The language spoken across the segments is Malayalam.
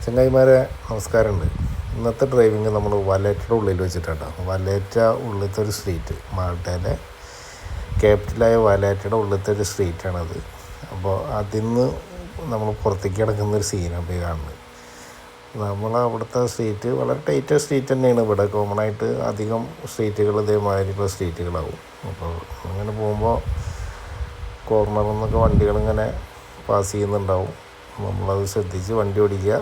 ചങ്ങായിമാരെ നമസ്കാരമുണ്ട്. ഇന്നത്തെ ഡ്രൈവിങ് നമ്മൾ വലയറ്റയുടെ ഉള്ളിൽ വെച്ചിട്ടാണ്. വലയറ്റ ഉള്ളിലത്തെ ഒരു സ്ട്രീറ്റ്, മാൾട്ടയിലെ ക്യാപിറ്റലായ വലയറ്റയുടെ ഉള്ളിലത്തെ ഒരു സ്ട്രീറ്റാണത്. അപ്പോൾ അതിൽ നിന്ന് നമ്മൾ പുറത്തേക്ക് കിടക്കുന്നൊരു സീനാണ് ഈ കാണുന്നത്. നമ്മളവിടുത്തെ സ്ട്രീറ്റ് വളരെ ടൈറ്റ് സ്ട്രീറ്റ് തന്നെയാണ്. ഇവിടെ കോമൺ ആയിട്ട് അധികം സ്ട്രീറ്റുകൾ ഇതേമാതിരിയുള്ള സ്ട്രീറ്റുകളാവും. അപ്പോൾ അങ്ങനെ പോകുമ്പോൾ കോർണറിൽ നിന്നൊക്കെ വണ്ടികളിങ്ങനെ പാസ് ചെയ്യുന്നുണ്ടാവും. നമ്മളത് ശ്രദ്ധിച്ച് വണ്ടി ഓടിക്കുക,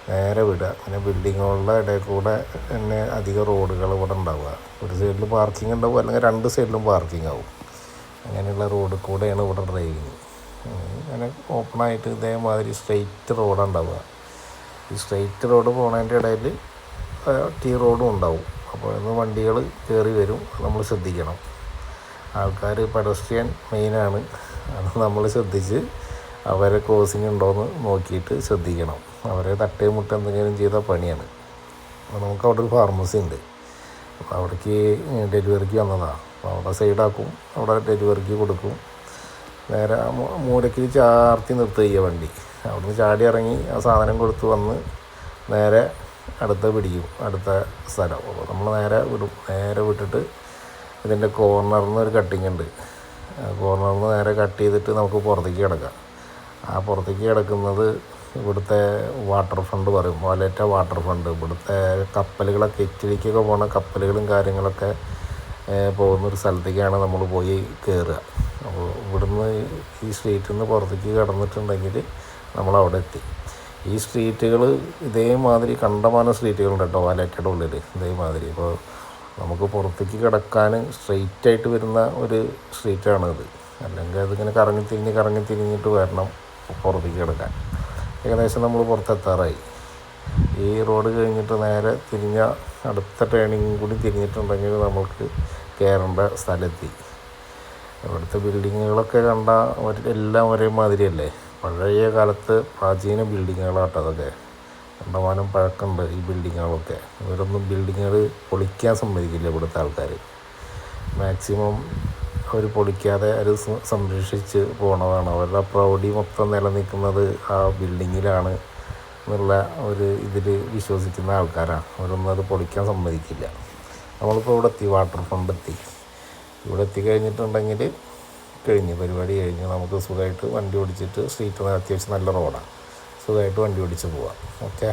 നേരെ വിടുക. പിന്നെ ബിൽഡിങ്ങുകളുടെ ഇടയിൽ കൂടെ തന്നെ അധികം റോഡുകൾ ഇവിടെ ഉണ്ടാവുക. ഒരു സൈഡിൽ പാർക്കിംഗ് ഉണ്ടാവും, അല്ലെങ്കിൽ രണ്ട് സൈഡിലും പാർക്കിംഗ് ആവും. അങ്ങനെയുള്ള റോഡിൽ കൂടെയാണ് ഇവിടെ ഡ്രൈവിങ്. അങ്ങനെ ഓപ്പണായിട്ട് ഇതേമാതിരി സ്ട്രെയിറ്റ് റോഡാണ് ഉണ്ടാവുക. ഈ സ്ട്രെയിറ്റ് റോഡ് പോകുന്നതിൻ്റെ ഇടയിൽ ടീ റോഡും ഉണ്ടാവും. അപ്പോൾ ഇന്ന് വണ്ടികൾ കയറി വരും, നമ്മൾ ശ്രദ്ധിക്കണം. ആൾക്കാർ പെഡസ്ട്രിയൻ മെയിനാണ്, അത് നമ്മൾ ശ്രദ്ധിച്ച് അവരെ ക്രോസിങ് ഉണ്ടോയെന്ന് നോക്കിയിട്ട് ശ്രദ്ധിക്കണം. അവരെ തട്ടേ മുട്ട എന്തെങ്കിലും ചെയ്ത പണിയാണ്. അപ്പോൾ നമുക്ക് അവിടെ ഒരു ഫാർമസി ഉണ്ട്. അപ്പോൾ അവിടേക്ക് ഡെലിവറിക്ക് വന്നതാണ്. അപ്പോൾ അവിടെ സൈഡാക്കും, അവിടെ ഡെലിവറിക്ക് കൊടുക്കും. നേരെ മൂലയ്ക്ക് ചാർത്തി നിർത്തുക വണ്ടി. അവിടുന്ന് ചാടി ഇറങ്ങി ആ സാധനം കൊടുത്ത് വന്ന് നേരെ പിടിക്കും അടുത്ത സ്ഥലം. അപ്പോൾ നമ്മൾ നേരെ വിടും. നേരെ വിട്ടിട്ട് ഇതിൻ്റെ കോർണറിൽ നിന്ന് ഒരു കട്ടിങ് ഉണ്ട്. കോർണറിൽ നിന്ന് നേരെ കട്ട് ചെയ്തിട്ട് നമുക്ക് പുറത്തേക്ക് കിടക്കാം. ആ പുറത്തേക്ക് കിടക്കുന്നത് ഇവിടുത്തെ വാട്ടർ ഫ്രണ്ട് പറയും, വലയറ്റ വാട്ടർ ഫ്രണ്ട്. ഇവിടുത്തെ കപ്പലുകളൊക്കെ ഇറ്റലിക്കൊക്കെ പോകുന്ന കപ്പലുകളും കാര്യങ്ങളൊക്കെ പോകുന്നൊരു സ്ഥലത്തേക്കാണ് നമ്മൾ പോയി കയറുക. അപ്പോൾ ഇവിടുന്ന് ഈ സ്ട്രീറ്റിൽ നിന്ന് പുറത്തേക്ക് കിടന്നിട്ടുണ്ടെങ്കിൽ നമ്മളവിടെ എത്തി. ഈ സ്ട്രീറ്റുകൾ ഇതേമാതിരി കണ്ടമാനം സ്ട്രീറ്റുകളുണ്ട് കേട്ടോ വലയറ്റയുടെ ഉള്ളിൽ ഇതേമാതിരി. ഇപ്പോൾ നമുക്ക് പുറത്തേക്ക് കിടക്കാൻ സ്ട്രെയിറ്റായിട്ട് വരുന്ന ഒരു സ്ട്രീറ്റാണിത്. അല്ലെങ്കിൽ അതിങ്ങനെ കറങ്ങി തിരിഞ്ഞിട്ട് വരണം പുറത്തേക്ക് കിടക്കാൻ. ഏകദേശം നമ്മൾ പുറത്തെത്താറായി. ഈ റോഡ് കഴിഞ്ഞിട്ട് നേരെ തിരിഞ്ഞ അടുത്ത ടേണിങ്ങും കൂടി തിരിഞ്ഞിട്ടുണ്ടെങ്കിൽ നമുക്ക് കയറേണ്ട സ്ഥലമെത്തി. ഇവിടുത്തെ ബിൽഡിങ്ങുകളൊക്കെ കണ്ടാൽ എല്ലാം ഒരേ മാതിരിയല്ലേ. പഴയ കാലത്ത് പ്രാചീന ബിൽഡിങ്ങുകളാട്ടോ അതൊക്കെ. കണ്ടമാനം പഴക്കമുണ്ട് ഈ ബിൽഡിങ്ങുകളൊക്കെ. ഇവരൊന്നും ബിൽഡിങ്ങുകൾ പൊളിക്കാൻ സമ്മതിക്കില്ല ഇവിടുത്തെ ആൾക്കാർ. മാക്സിമം അവർ പൊളിക്കാതെ അത് സംരക്ഷിച്ച് പോണതാണ്. അവരുടെ പ്രൗഢി മൊത്തം നിലനിൽക്കുന്നത് ആ ബിൽഡിങ്ങിലാണ് എന്നുള്ള ഒരു ഇതിൽ വിശ്വസിക്കുന്ന ആൾക്കാരാണ്. അവരൊന്നും അത് പൊളിക്കാൻ സമ്മതിക്കില്ല. നമ്മളിപ്പോൾ ഇവിടെ എത്തി, വാട്ടർ ഫ്രണ്ട് എത്തി. ഇവിടെ എത്തിക്കഴിഞ്ഞിട്ടുണ്ടെങ്കിൽ പരിപാടി കഴിഞ്ഞ് നമുക്ക് സുഖമായിട്ട് വണ്ടി ഓടിച്ചിട്ട്, സ്ട്രീറ്റ് അത്യാവശ്യം നല്ല റോഡാണ്, സുഖമായിട്ട് വണ്ടി ഓടിച്ച് പോവാം. ഓക്കെ.